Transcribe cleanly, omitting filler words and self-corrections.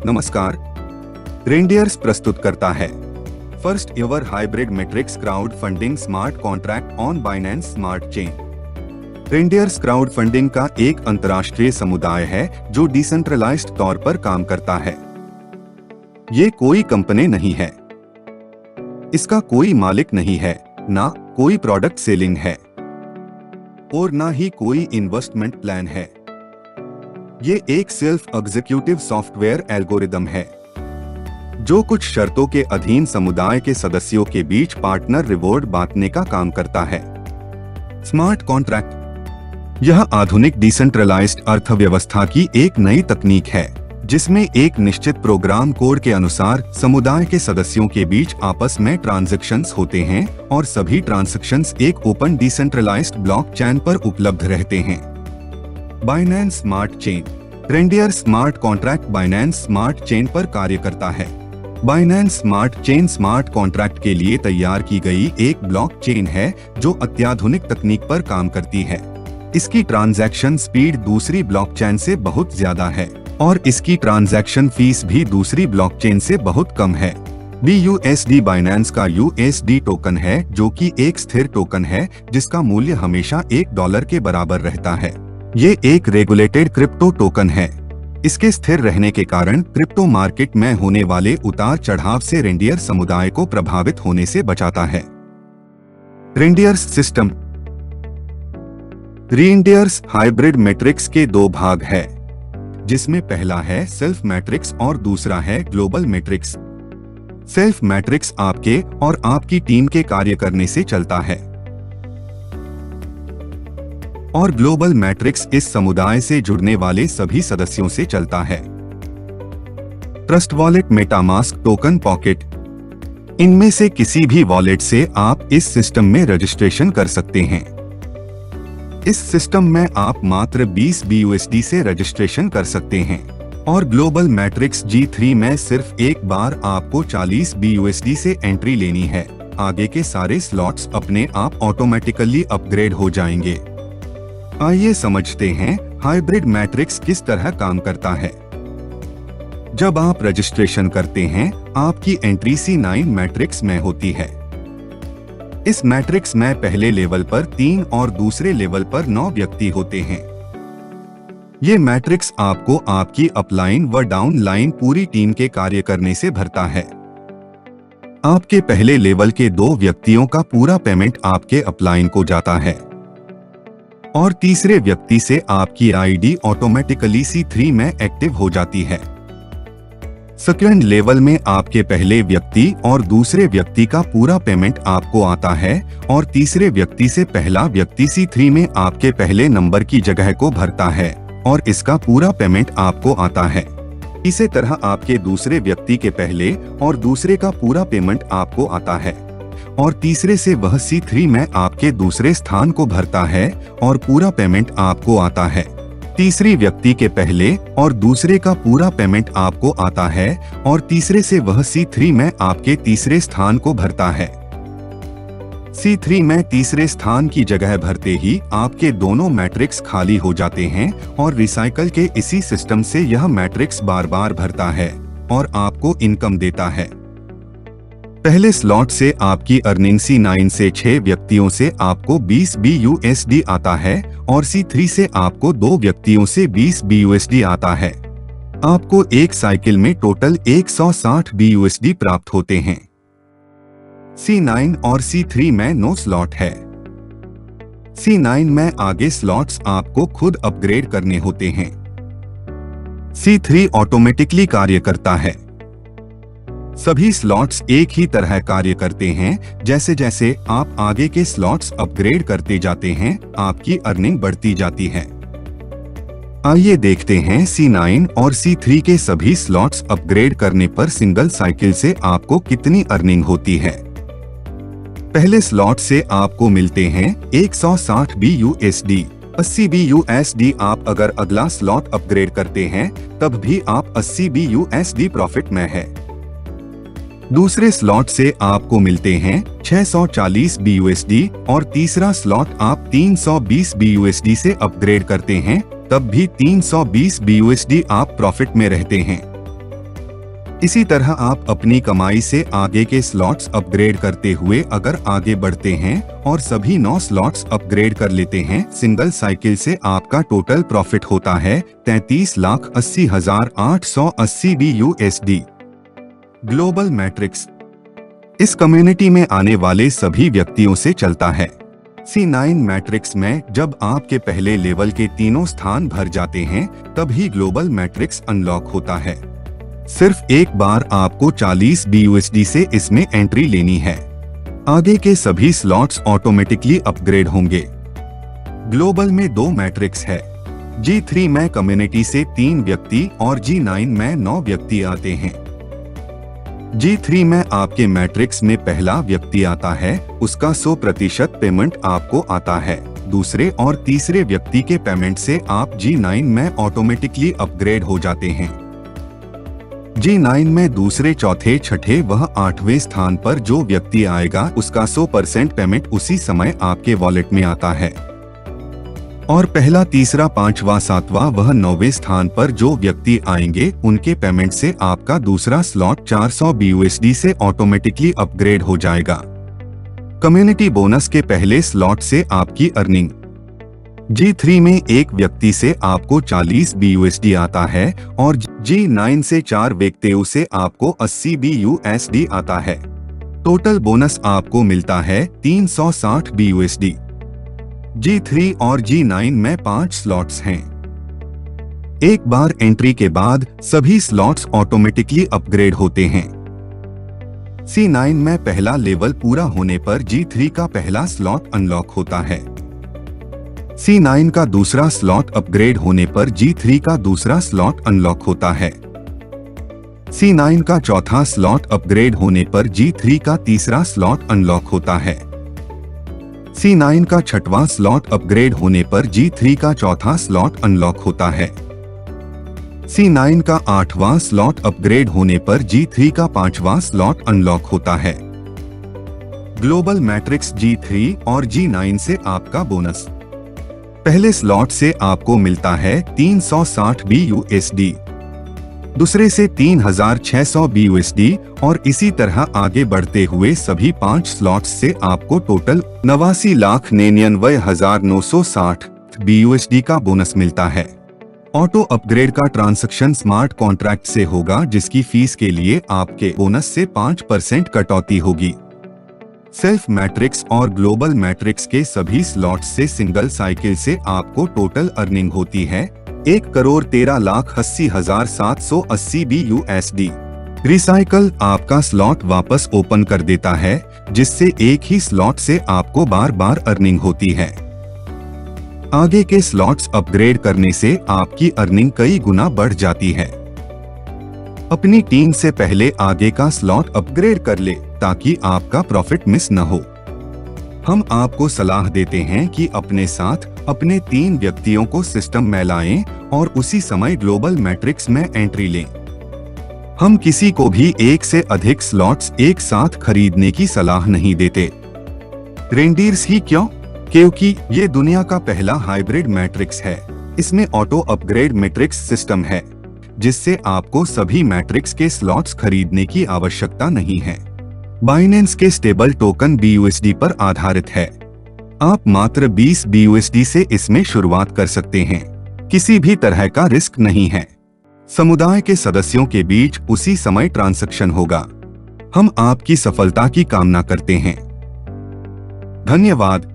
नमस्कार। रेनडियर्स प्रस्तुत करता है first ever hybrid matrix crowd funding smart contract on Binance smart chain. Reindeers crowd funding का एक अंतर्राष्ट्रीय समुदाय है जो डिसेंट्रलाइज्ड तौर पर काम करता है। ये कोई कंपनी नहीं है, इसका कोई मालिक नहीं है, ना कोई प्रोडक्ट सेलिंग है और ना ही कोई इन्वेस्टमेंट प्लान है। ये एक सेल्फ एग्जीक्यूटिव सॉफ्टवेयर एल्गोरिदम है जो कुछ शर्तों के अधीन समुदाय के सदस्यों के बीच पार्टनर रिवॉर्ड बांटने का काम करता है। स्मार्ट कॉन्ट्रैक्ट यह आधुनिक डिसेंट्रलाइज्ड अर्थव्यवस्था की एक नई तकनीक है जिसमें एक निश्चित प्रोग्राम कोड के अनुसार समुदाय के सदस्यों के बीच आपस में ट्रांजैक्शंस होते हैं और सभी ट्रांजैक्शंस एक ओपन डिसेंट्रलाइज्ड ब्लॉकचेन पर उपलब्ध रहते हैं। Binance smart chain. Reindeers smart contract Binance smart chain पर कार्य करता है। Binance smart chain smart contract के लिए तैयार की गई एक ब्लॉकचेन है जो अत्याधुनिक तकनीक पर काम करती है। इसकी ट्रांजैक्शन स्पीड दूसरी ब्लॉकचेन से बहुत ज्यादा है और इसकी ट्रांजैक्शन फीस भी दूसरी ब्लॉकचेन से बहुत कम है। BUSD बाइनेंस का USD टोकन है जो कि एक स्थिर टोकन है जिसका मूल्य हमेशा $1 के बराबर रहता है। ये एक रेगुलेटेड क्रिप्टो टोकन है। इसके स्थिर रहने के कारण क्रिप्टो मार्केट में होने वाले उतार चढ़ाव से रेनडियर समुदाय को प्रभावित होने से बचाता है। Reindeers system. Reindeers hybrid matrix के दो भाग है जिसमें पहला है सेल्फ मैट्रिक्स और दूसरा है ग्लोबल मैट्रिक्स। सेल्फ मैट्रिक्स आपके और आपकी टीम के कार्य करने से चलता है और ग्लोबल मैट्रिक्स इस समुदाय से जुड़ने वाले सभी सदस्यों से चलता है। Trust wallet, MetaMask, token pocket, इनमें से किसी भी वॉलेट से आप इस सिस्टम में रजिस्ट्रेशन कर सकते हैं। इस सिस्टम में आप मात्र 20 BUSD से रजिस्ट्रेशन कर सकते हैं और ग्लोबल मैट्रिक्स G3 में सिर्फ एक बार आपको 40 BUSD से एंट्री लेनी है। आगे के सारे स्लॉट्स अपने आप ऑटोमेटिकली अपग्रेड हो जाएंगे। आइए समझते हैं हाइब्रिड मैट्रिक्स किस तरह काम करता है। जब आप रजिस्ट्रेशन करते हैं आपकी एंट्री C9 मैट्रिक्स में होती है। इस मैट्रिक्स में पहले लेवल पर 3 और दूसरे लेवल पर 9 व्यक्ति होते हैं। ये मैट्रिक्स आपको आपकी अपलाइन व डाउन लाइन पूरी टीम के कार्य करने से भरता है। आपके पहले लेवल के 2 व्यक्तियों का पूरा पेमेंट आपके अपलाइन को जाता है और तीसरे व्यक्ति से आपकी आईडी ऑटोमेटिकली C3 में एक्टिव हो जाती है। सेकंड लेवल में आपके पहले व्यक्ति और दूसरे व्यक्ति का पूरा पेमेंट आपको आता है और तीसरे व्यक्ति से पहला व्यक्ति C3 में आपके पहले नंबर की जगह को भरता है और इसका पूरा पेमेंट आपको आता है। इसी तरह आपके दूसरे व्यक्ति के पहले और दूसरे का पूरा पेमेंट आपको आता है और तीसरे से वह C3 में आपके दूसरे स्थान को भरता है और पूरा पेमेंट आपको आता है। तीसरी व्यक्ति के पहले और दूसरे का पूरा पेमेंट आपको आता है और तीसरे से वह C3 में आपके तीसरे स्थान को भरता है। C3 में तीसरे स्थान की जगह भरते ही आपके दोनों मैट्रिक्स खाली हो जाते हैं और रिसाइकल के इसी सिस्टम से यह मैट्रिक्स बार बार भरता है और आपको इनकम देता है। पहले स्लॉट से आपकी अर्निंग C9 से 6 व्यक्तियों से आपको 20 BUSD आता है और C3 से आपको 2 व्यक्तियों से 20 BUSD आता है। आपको एक साइकिल में टोटल 160 BUSD प्राप्त होते हैं। C9 और C3 में 9 स्लॉट है। C9 में आगे स्लॉट्स आपको खुद अपग्रेड करने होते हैं। C3 ऑटोमेटिकली कार्य करता है। सभी स्लॉट्स एक ही तरह कार्य करते हैं। जैसे जैसे आप आगे के स्लॉट्स अपग्रेड करते जाते हैं आपकी अर्निंग बढ़ती जाती है। आइए देखते हैं C9 और C3 के सभी स्लॉट्स अपग्रेड करने पर सिंगल साइकिल से आपको कितनी अर्निंग होती है। पहले स्लॉट से आपको मिलते हैं 160 BUSD, 80 BUSD। आप अगर अगला स्लॉट अपग्रेड करते हैं तब भी आप 80 BUSD प्रॉफिट में है। दूसरे स्लॉट से आपको मिलते हैं 640 BUSD और तीसरा स्लॉट आप 320 BUSD से अपग्रेड करते हैं तब भी 320 BUSD आप प्रॉफिट में रहते हैं। इसी तरह आप अपनी कमाई से आगे के स्लॉट्स अपग्रेड करते हुए अगर आगे बढ़ते हैं और सभी 9 स्लॉट्स अपग्रेड कर लेते हैं, सिंगल साइकिल से आपका टोटल प्रॉफिट होता है 33,80,880 BUSD। ग्लोबल मैट्रिक्स इस कम्युनिटी में आने वाले सभी व्यक्तियों से चलता है। C9 मैट्रिक्स में जब आपके पहले लेवल के तीनों स्थान भर जाते हैं तभी ग्लोबल मैट्रिक्स अनलॉक होता है। सिर्फ एक बार आपको 40 BUSD से इसमें एंट्री लेनी है। आगे के सभी स्लॉट्स ऑटोमेटिकली अपग्रेड होंगे। ग्लोबल में 2 मैट्रिक्स है। G3 में कम्युनिटी से 3 व्यक्ति और G9 में 9 व्यक्ति आते हैं। G3 में आपके मैट्रिक्स में पहला व्यक्ति आता है, उसका 100% पेमेंट आपको आता है। दूसरे और तीसरे व्यक्ति के पेमेंट से आप G9 में ऑटोमेटिकली अपग्रेड हो जाते हैं। G9 में दूसरे, चौथे, छठे व 8वें स्थान पर जो व्यक्ति आएगा उसका 100% पेमेंट उसी समय आपके वॉलेट में आता है और पहला, तीसरा, 5वां, 7वां व 9वें स्थान पर जो व्यक्ति आएंगे उनके पेमेंट से आपका दूसरा स्लॉट 400 BUSD से ऑटोमेटिकली अपग्रेड हो जाएगा। कम्युनिटी बोनस के पहले स्लॉट से आपकी अर्निंग G3 में एक व्यक्ति से आपको 40 BUSD आता है और G9 से 4 व्यक्तियों से आपको 80 BUSD आता है। टोटल बोनस आपको मिलता है 360 BUSD। G3 और G9 में 5 स्लॉट्स हैं। एक बार एंट्री के बाद सभी स्लॉट्स ऑटोमेटिकली अपग्रेड होते हैं। C9 में पहला लेवल पूरा होने पर G3 का पहला स्लॉट अनलॉक होता है। C9 का दूसरा स्लॉट अपग्रेड होने पर G3 का दूसरा स्लॉट अनलॉक होता है। C9 का चौथा स्लॉट अपग्रेड होने पर G3 का तीसरा स्लॉट अनलॉक होता है। C9 का छठवां स्लॉट अपग्रेड होने पर G3 का चौथा स्लॉट अनलॉक होता है। C9 का 8वां स्लॉट अपग्रेड होने पर G3 का 5वां स्लॉट अनलॉक होता है। ग्लोबल मैट्रिक्स G3 और G9 से आपका बोनस पहले स्लॉट से आपको मिलता है 360 BUSD, दूसरे से 3600 BUSD और इसी तरह आगे बढ़ते हुए सभी 5 स्लॉट्स से आपको टोटल 89,99,960 BUSD का बोनस मिलता है। ऑटो अपग्रेड का ट्रांजैक्शन स्मार्ट कॉन्ट्रैक्ट से होगा जिसकी फीस के लिए आपके बोनस से 5% कटौती होगी। सेल्फ मैट्रिक्स और ग्लोबल मैट्रिक्स के सभी स्लॉट्स से सिंगल साइकिल से आपको टोटल अर्निंग होती है 1,13,80,780 BUSD। रिसाइकल आपका स्लॉट वापस ओपन कर देता है जिससे एक ही स्लॉट से आपको बार बार अर्निंग होती है। आगे के स्लॉट्स अपग्रेड करने से आपकी अर्निंग कई गुना बढ़ जाती है। अपनी टीम से पहले आगे का स्लॉट अपग्रेड कर ले ताकि आपका प्रॉफिट मिस न हो। हम आपको सलाह देते हैं कि अपने साथ अपने 3 व्यक्तियों को सिस्टम में लाएं और उसी समय ग्लोबल मैट्रिक्स में एंट्री लें। हम किसी को भी एक से अधिक स्लॉट्स एक साथ खरीदने की सलाह नहीं देते। रेंडीर्स ही क्यों? क्योंकि ये दुनिया का पहला हाइब्रिड मैट्रिक्स है। इसमें ऑटो अपग्रेड मैट्रिक्स सिस्टम है जिससे आपको सभी मैट्रिक्स के स्लॉट्स खरीदने की आवश्यकता नहीं है। बाइनेंस के स्टेबल टोकन BUSD पर आधारित है। आप मात्र 20 BUSD से इसमें शुरुआत कर सकते हैं। किसी भी तरह का रिस्क नहीं है। समुदाय के सदस्यों के बीच उसी समय ट्रांजैक्शन होगा। हम आपकी सफलता की कामना करते हैं। धन्यवाद।